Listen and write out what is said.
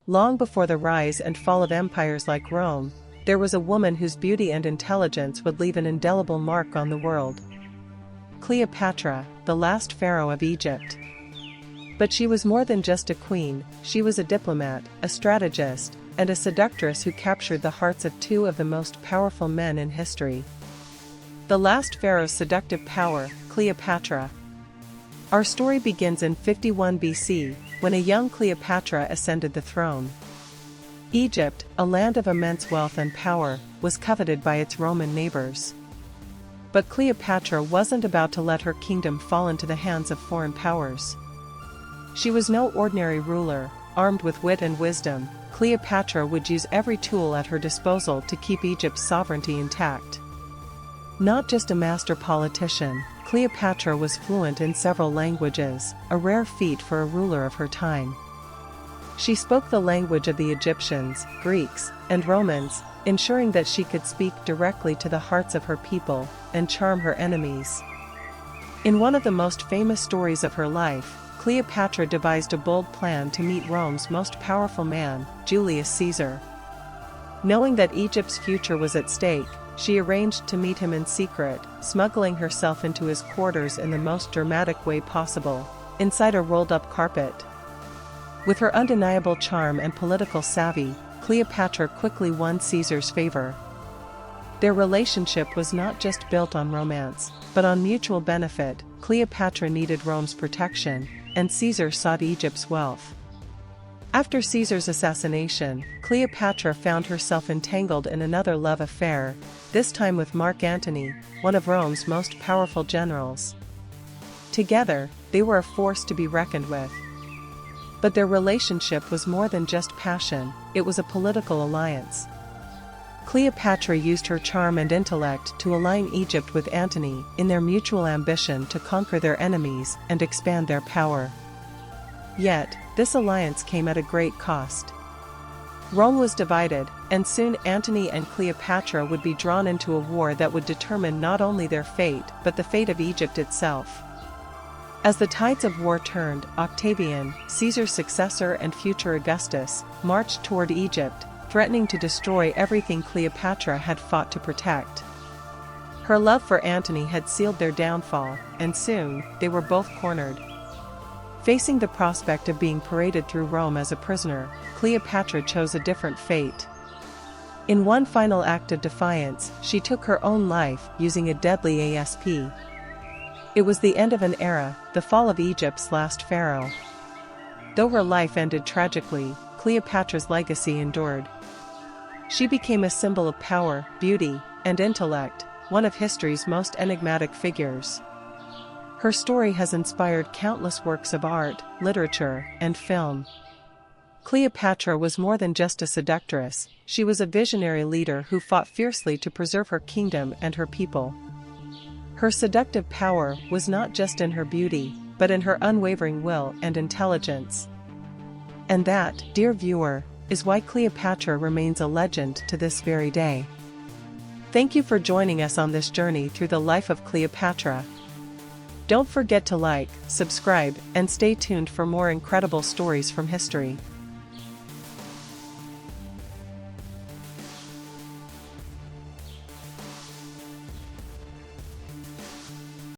Long before the rise and fall of empires like Rome, there was a woman whose beauty and intelligence would leave an indelible mark on the world. Cleopatra, the last pharaoh of Egypt. But she was more than just a queen, she was a diplomat, a strategist, and a seductress who captured the hearts of two of the most powerful men in history. The last pharaoh's seductive power, Cleopatra. Our story begins in 51 BC, when a young Cleopatra ascended the throne. Egypt, a land of immense wealth and power, was coveted by its Roman neighbors. But Cleopatra wasn't about to let her kingdom fall into the hands of foreign powers. She was no ordinary ruler. Armed with wit and wisdom, Cleopatra would use every tool at her disposal to keep Egypt's sovereignty intact. Not just a master politician, Cleopatra was fluent in several languages, a rare feat for a ruler of her time. She spoke the language of the Egyptians, Greeks, and Romans, ensuring that she could speak directly to the hearts of her people and charm her enemies. In one of the most famous stories of her life, Cleopatra devised a bold plan to meet Rome's most powerful man, Julius Caesar. Knowing that Egypt's future was at stake, she arranged to meet him in secret, smuggling herself into his quarters in the most dramatic way possible, inside a rolled-up carpet. With her undeniable charm and political savvy, Cleopatra quickly won Caesar's favor. Their relationship was not just built on romance, but on mutual benefit. Cleopatra needed Rome's protection, and Caesar sought Egypt's wealth. After Caesar's assassination, Cleopatra found herself entangled in another love affair, this time with Mark Antony, one of Rome's most powerful generals. Together, they were a force to be reckoned with. But their relationship was more than just passion, it was a political alliance. Cleopatra used her charm and intellect to align Egypt with Antony in their mutual ambition to conquer their enemies and expand their power. Yet, this alliance came at a great cost. Rome was divided, and soon Antony and Cleopatra would be drawn into a war that would determine not only their fate but the fate of Egypt itself. As the tides of war turned, Octavian, Caesar's successor and future Augustus, marched toward Egypt, threatening to destroy everything Cleopatra had fought to protect. Her love for Antony had sealed their downfall, and soon, they were both cornered. Facing the prospect of being paraded through Rome as a prisoner, Cleopatra chose a different fate. In one final act of defiance, she took her own life, using a deadly ASP. It was the end of an era, the fall of Egypt's last pharaoh. Though her life ended tragically, Cleopatra's legacy endured. She became a symbol of power, beauty, and intellect, one of history's most enigmatic figures. Her story has inspired countless works of art, literature, and film. Cleopatra was more than just a seductress, she was a visionary leader who fought fiercely to preserve her kingdom and her people. Her seductive power was not just in her beauty, but in her unwavering will and intelligence. And that, dear viewer, is why Cleopatra remains a legend to this very day. Thank you for joining us on this journey through the life of Cleopatra. Don't forget to like, subscribe, and stay tuned for more incredible stories from history.